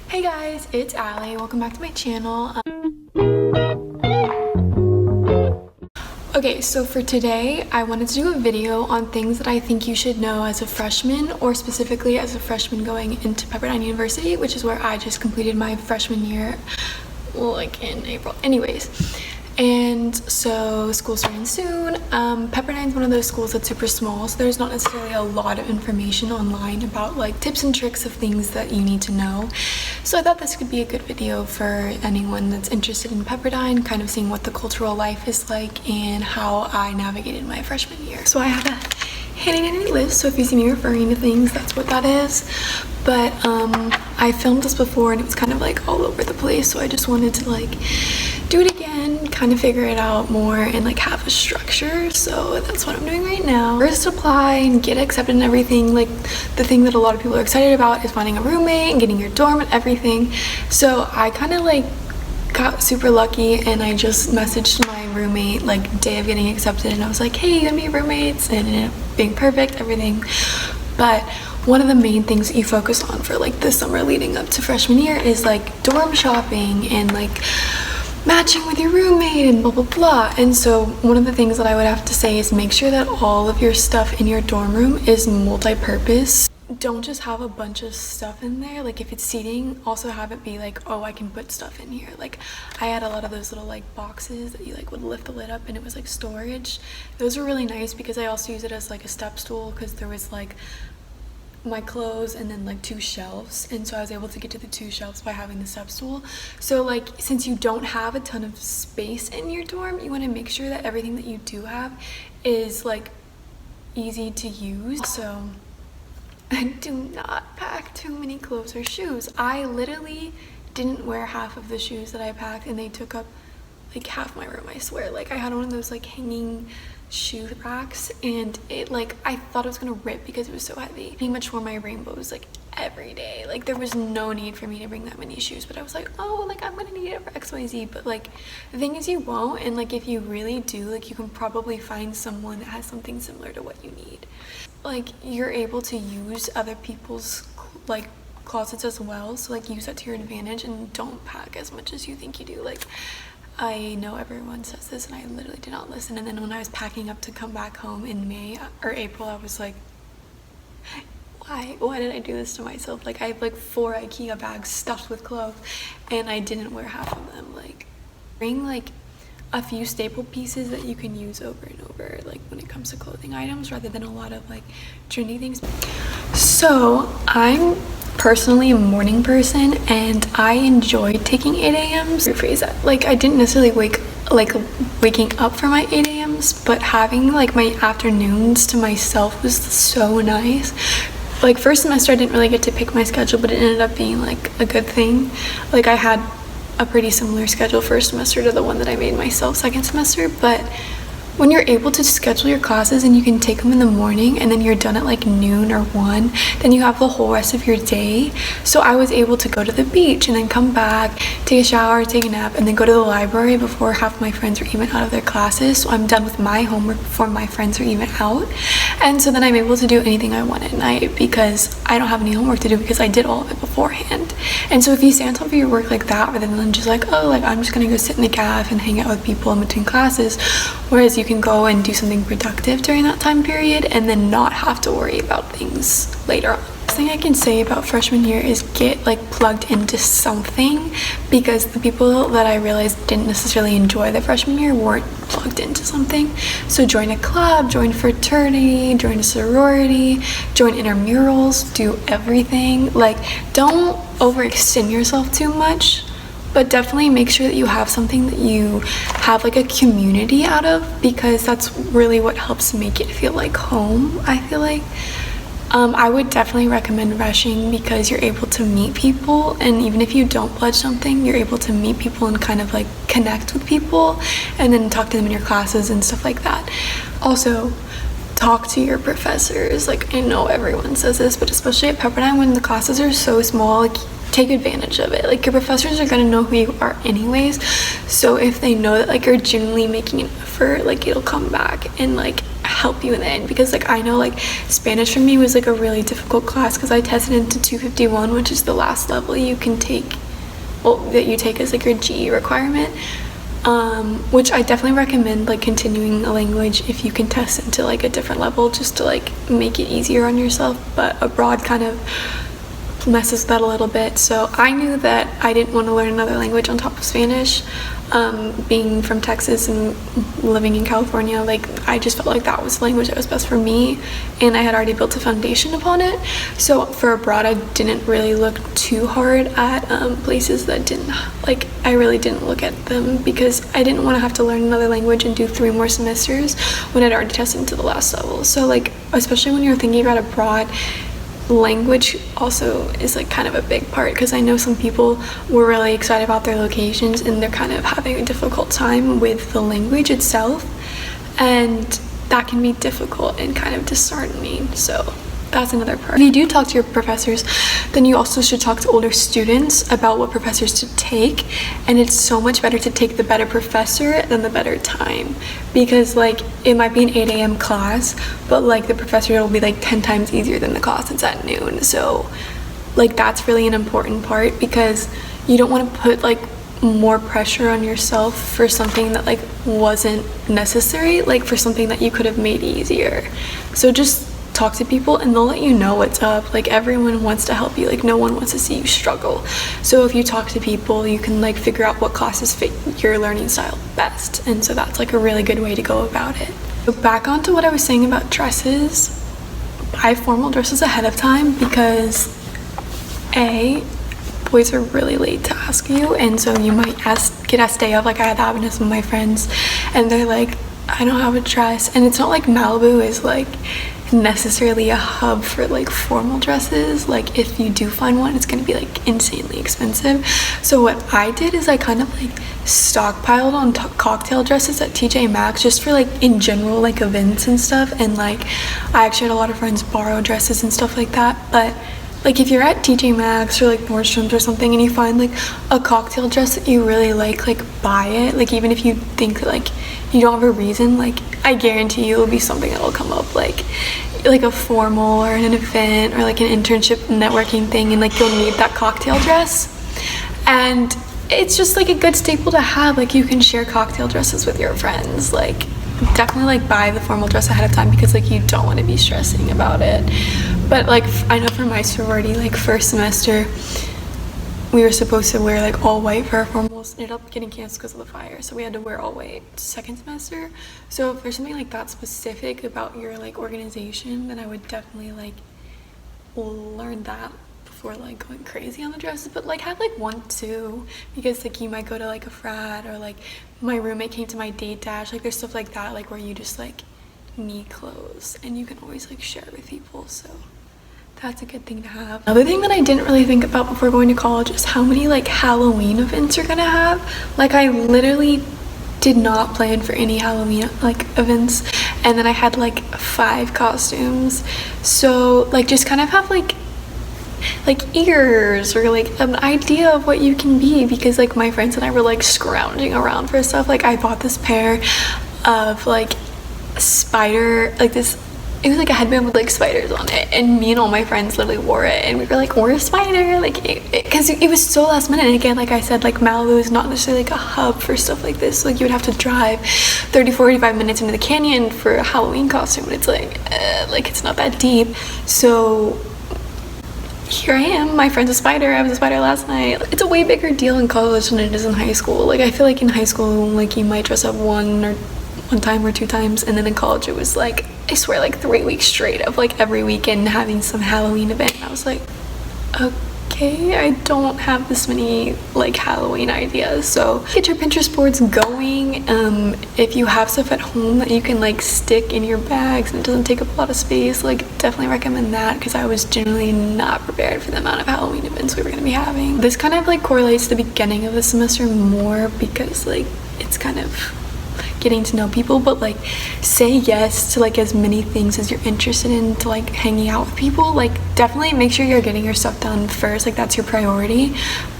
Hey guys, it's Allie. Welcome back to my channel. Okay, so for today, I wanted to do a video on things that I think you should know as a freshman, or specifically as a freshman going into Pepperdine University, which is where I just completed my freshman year, like in April. Anyways, and so school's starting soon. Pepperdine's one of those schools that's super small, so there's not necessarily a lot of information online about like tips and tricks of things that you need to know. So I thought this could be a good video for anyone that's interested in Pepperdine, kind of seeing what the cultural life is like and how I navigated my freshman year. So I have a handy dandy list, so if you see me referring to things, that's what that is. But I filmed this before and it was kind of like all over the place, so I just wanted to like do it again, kind of figure it out more and like have a structure. So that's what I'm doing right now. First, apply and get accepted and everything. Like the thing that a lot of people are excited about is finding a roommate and getting your dorm and everything. So I kind of like got super lucky and I just messaged my roommate like day of getting accepted and I was like, hey, you gonna be roommates? And it ended up being perfect, everything. But one of the main things that you focus on for like the summer leading up to freshman year is like dorm shopping and like matching with your roommate and blah blah blah. And so one of the things that I would have to say is make sure that all of your stuff in your dorm room is multi-purpose. Don't just have a bunch of stuff in there. Like if it's seating, also have it be like, oh, I can put stuff in here. Like I had a lot of those little like boxes that you like would lift the lid up and it was like storage. Those were really nice because I also use it as like a step stool because there was like my clothes and then like 2 shelves, and so I was able to get to the 2 shelves by having the step stool. So like since you don't have a ton of space in your dorm, you want to make sure that everything that you do have is like easy to use. So do not pack too many clothes or shoes. I literally didn't wear half of the shoes that I packed and they took up like half my room, I swear. Like I had one of those like hanging shoe racks and it like I thought it was gonna rip because it was so heavy. Pretty much wore my rainbows like every day. Like there was no need for me to bring that many shoes, but I was like, oh, like I'm gonna need it for XYZ. But like the thing is you won't, and like if you really do, like you can probably find someone that has something similar to what you need. Like you're able to use other people's like closets as well, so like use that to your advantage and don't pack as much as you think you do. Like I know everyone says this and I literally did not listen, and then when I was packing up to come back home in May or April, I was like, why did I do this to myself? Like I have like 4 IKEA bags stuffed with clothes and I didn't wear half of them. Like bring like a few staple pieces that you can use over and over, like when it comes to clothing items, rather than a lot of like trendy things. So I'm personally a morning person and I enjoyed taking 8 a.m.s. Rephrase that. Like I didn't necessarily waking up for my 8 a.m.s, but having like my afternoons to myself was so nice. Like first semester I didn't really get to pick my schedule, but it ended up being like a good thing. Like I had a pretty similar schedule first semester to the one that I made myself second semester, but when you're able to schedule your classes and you can take them in the morning and then you're done at like noon or 1, then you have the whole rest of your day. So I was able to go to the beach and then come back, take a shower, take a nap, and then go to the library before half my friends are even out of their classes. So I'm done with my homework before my friends are even out. And so then I'm able to do anything I want at night because I don't have any homework to do because I did all of it beforehand. And so if you stay on top of your work like that, rather than just like, oh, like I'm just gonna go sit in the caf and hang out with people in between classes, whereas you can go and do something productive during that time period and then not have to worry about things later on. The thing I can say about freshman year is get like plugged into something, because the people that I realized didn't necessarily enjoy the freshman year weren't plugged into something. So join a club, join fraternity, join a sorority, join intramurals, do everything. Like don't overextend yourself too much, but definitely make sure that you have something that you have like a community out of, because that's really what helps make it feel like home, I feel like. I would definitely recommend rushing because you're able to meet people, and even if you don't pledge something, you're able to meet people and kind of like connect with people and then talk to them in your classes and stuff like that. Also, talk to your professors. Like I know everyone says this, but especially at Pepperdine when the classes are so small, like take advantage of it. Like your professors are gonna know who you are anyways, so if they know that like you're genuinely making an effort, like it'll come back and like help you in the end, because like I know like Spanish for me was like a really difficult class because I tested into 251, which is the last level you can take, well, that you take as like your GE requirement, which I definitely recommend like continuing a language if you can test into like a different level just to like make it easier on yourself. But abroad kind of messes with that a little bit. So I knew that I didn't want to learn another language on top of Spanish. Being from Texas and living in California, like I just felt like that was the language that was best for me, and I had already built a foundation upon it. So for abroad, I didn't really look too hard at places that didn't, like I really didn't look at them because I didn't want to have to learn another language and do 3 more semesters when I'd already tested into the last level. So like especially when you're thinking about abroad, language also is like kind of a big part, because I know some people were really excited about their locations and they're kind of having a difficult time with the language itself, and that can be difficult and kind of disheartening. So that's another part. If you do talk to your professors, then you also should talk to older students about what professors to take, and it's so much better to take the better professor than the better time, because like it might be an 8 a.m. class, but like the professor will be like 10 times easier than the class that's at noon. So like that's really an important part, because you don't want to put like more pressure on yourself for something that like wasn't necessary, like for something that you could have made easier. So just talk to people and they'll let you know what's up. Like everyone wants to help you, like no one wants to see you struggle. So if you talk to people, you can like figure out what classes fit your learning style best, and so that's like a really good way to go about it. So back onto what I was saying about dresses, buy formal dresses ahead of time, because boys are really late to ask you, and so you might get asked day of. Like I had that happen to some of my friends and they're like, I don't have a dress. And it's not like Malibu is like necessarily a hub for like formal dresses. Like if you do find one, it's gonna be like insanely expensive. So what I did is I kind of like stockpiled on cocktail dresses at TJ Maxx just for like in general like events and stuff, and like I actually had a lot of friends borrow dresses and stuff like that. But like if you're at TJ Maxx or like Nordstrom's or something and you find like a cocktail dress that you really like buy it. Like even if you think that like you don't have a reason, like I guarantee you it'll be something that'll come up, like a formal or an event or like an internship networking thing, and like you'll need that cocktail dress. And it's just like a good staple to have. Like you can share cocktail dresses with your friends. Like definitely like buy the formal dress ahead of time, because like you don't want to be stressing about it. But like I know for my sorority, like first semester we were supposed to wear like all white for our formals. It ended up getting canceled because of the fire, so we had to wear all white second semester. So if there's something like that specific about your like organization, then I would definitely like learn that before like going crazy on the dresses. But like have like 1-2, because like you might go to like a frat, or like my roommate came to my date dash. Like there's stuff like that, like where you just like need clothes and you can always like share with people. So that's a good thing to have. Another thing that I didn't really think about before going to college is how many like Halloween events you're gonna have. Like I literally did not plan for any Halloween like events, and then I had like 5 costumes. So like just kind of have like ears or like an idea of what you can be, because like my friends and I were like scrounging around for stuff. Like I bought this pair of like spider, like this, it was like a headband with like spiders on it, and me and all my friends literally wore it, and we were like, we're a spider, like because it was so last minute. And again, like I said, like Malibu is not necessarily like a hub for stuff like this. Like you would have to drive 30-45 minutes into the canyon for a Halloween costume, and it's like it's not that deep. So here I am, my friend's a spider, I was a spider last night. It's a way bigger deal in college than it is in high school. Like I feel like in high school, like you might dress up one time or 2 times, and then in college it was like, I swear, like 3 weeks straight of like every weekend having some Halloween event. And I was like, okay, I don't have this many like Halloween ideas. So get your Pinterest boards going. If you have stuff at home that you can like stick in your bags and it doesn't take up a lot of space, like definitely recommend that, because I was generally not prepared for the amount of Halloween events we were going to be having. This kind of like correlates to the beginning of the semester more, because like it's kind of getting to know people. But like say yes to like as many things as you're interested in, to like hanging out with people. Like definitely make sure you're getting your stuff done first, like that's your priority.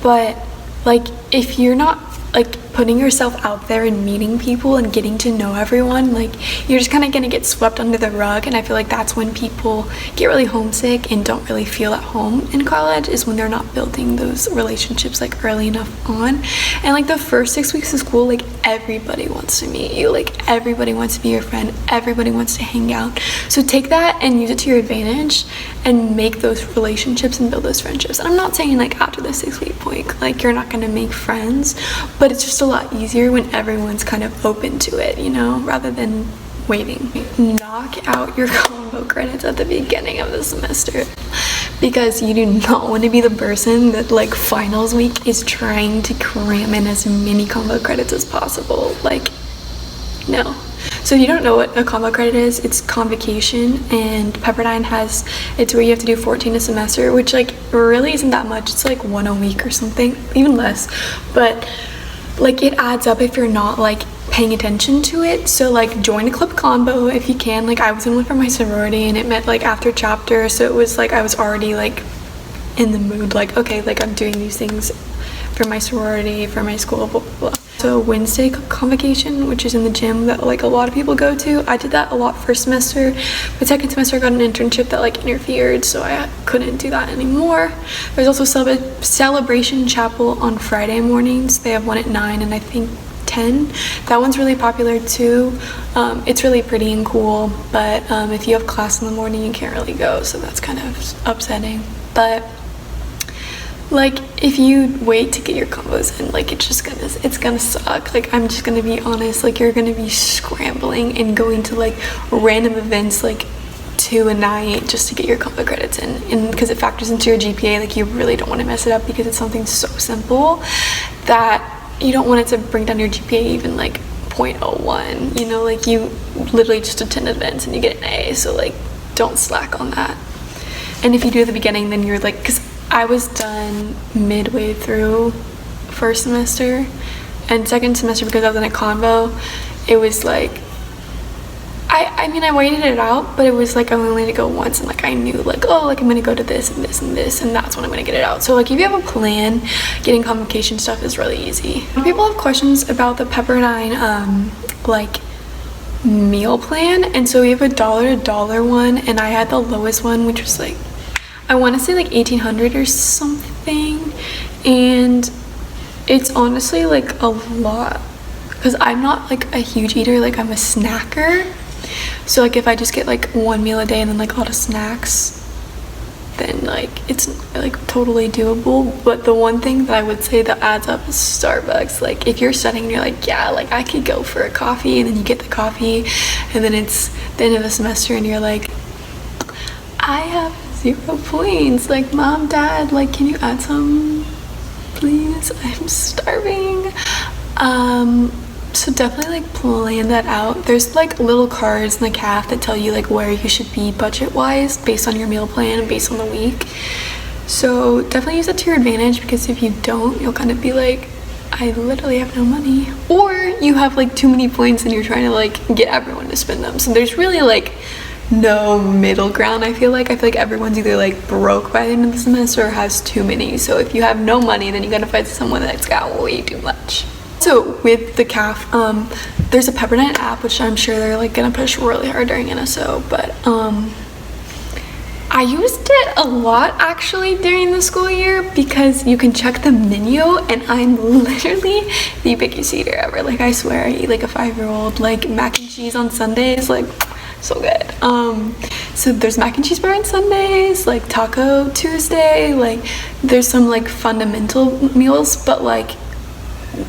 But like if you're not, like putting yourself out there and meeting people and getting to know everyone, like you're just kind of gonna get swept under the rug. And I feel like that's when people get really homesick and don't really feel at home in college, is when they're not building those relationships like early enough on. And like the first 6 weeks of school, like everybody wants to meet you, like everybody wants to be your friend, everybody wants to hang out. So take that and use it to your advantage and make those relationships and build those friendships. And I'm not saying like after the 6-week point like you're not going to make friends, but it's just a lot easier when everyone's kind of open to it, you know, rather than waiting. Knock out your combo credits at the beginning of the semester, because you do not want to be the person that like finals week is trying to cram in as many combo credits as possible. Like, no. So if you don't know what a combo credit is, it's convocation, and Pepperdine has, it's where you have to do 14 a semester, which like really isn't that much. It's like 1 a week or something, even less, but like it adds up if you're not like paying attention to it. So like join a club combo if you can. Like I was in one for my sorority and it met like after chapter, so it was like I was already like in the mood, like okay, like I'm doing these things for my sorority, for my school, blah blah blah. So Wednesday convocation, which is in the gym that like a lot of people go to. I did that a lot first semester, but second semester I got an internship that like interfered, so I couldn't do that anymore. There's also celebration chapel on Friday mornings. They have one at 9 and I think 10. That one's really popular too. It's really pretty and cool, but if you have class in the morning you can't really go, so that's kind of upsetting. But like if you wait to get your combos in, like it's gonna suck. Like I'm just gonna be honest, like you're gonna be scrambling and going to like random events like 2 a night just to get your combo credits in, and because it factors into your GPA, like you really don't want to mess it up because it's something so simple that you don't want it to bring down your GPA even like 0.01, you know, like you literally just attend events and you get an A, so like don't slack on that. And if you do at the beginning, then you're like, because I was done midway through first semester, and second semester because I was in a combo, it was like I mean I waited it out, but it was like I only had to go once, and like I knew like, oh, like I'm gonna go to this and this and this, and that's when I'm gonna get it out. So like if you have a plan, getting convocation stuff is really easy. People have questions about the Pepperdine like meal plan, and so we have a $1 one, and I had the lowest one, which was like I want to say like 1800 or something, and it's honestly like a lot because I'm not like a huge eater, like I'm a snacker. So like if I just get like one meal a day and then like a lot of snacks, then like it's like totally doable. But the one thing that I would say that adds up is Starbucks. Like if you're studying and you're like, yeah, like I could go for a coffee, and then you get the coffee and then it's the end of the semester and you're like, I have 0 points, like mom, dad, like can you add some please, I'm starving. So definitely like plan that out. There's like little cards in the CAF that tell you like where you should be budget wise based on your meal plan and based on the week. So definitely use that to your advantage, because if you don't, you'll kind of be like, I literally have no money, or you have like too many points and you're trying to like get everyone to spend them. So there's really like no middle ground. I feel like everyone's either like broke by the end of the semester or has too many. So if you have no money, then you gotta find someone that's got way too much. So with the CAF, there's a Pepperdine app, which I'm sure they're like gonna push really hard during NSO, but I used it a lot actually during the school year because you can check the menu, and I'm literally the biggest eater ever. Like I swear I eat like a 5-year-old. Like mac and cheese on Sundays, like so good. So there's mac and cheese bar on Sundays, like Taco Tuesday, like there's some like fundamental meals, but like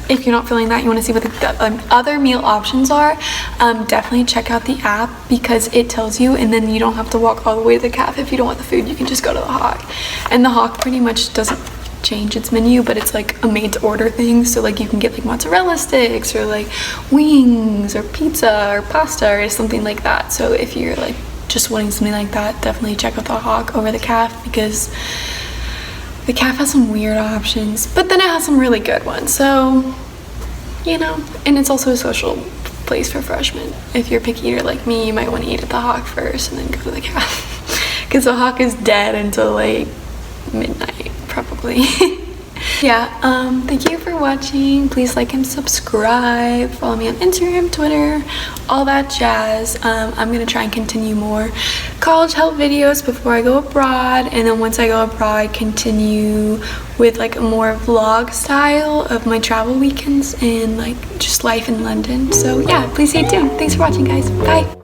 if you're not feeling that, you want to see what the other meal options are, definitely check out the app because it tells you, and then you don't have to walk all the way to the CAF if you don't want the food. You can just go to the Hawk, and the Hawk pretty much doesn't change its menu, but it's like a made to order thing, so like you can get like mozzarella sticks or like wings or pizza or pasta or something like that. So if you're like just wanting something like that, definitely check out the Hawk over the CAF, because the CAF has some weird options, but then it has some really good ones. So, you know, and it's also a social place for freshmen. If you're a picky eater like me, you might want to eat at the Hawk first and then go to the CAF, because the Hawk is dead until like midnight probably. yeah, thank you for watching. Please like and subscribe. Follow me on Instagram, Twitter, all that jazz. I'm gonna try and continue more college health videos before I go abroad, and then once I go abroad, continue with like a more vlog style of my travel weekends and like just life in London. So yeah, please stay tuned. Thanks for watching, guys. Bye.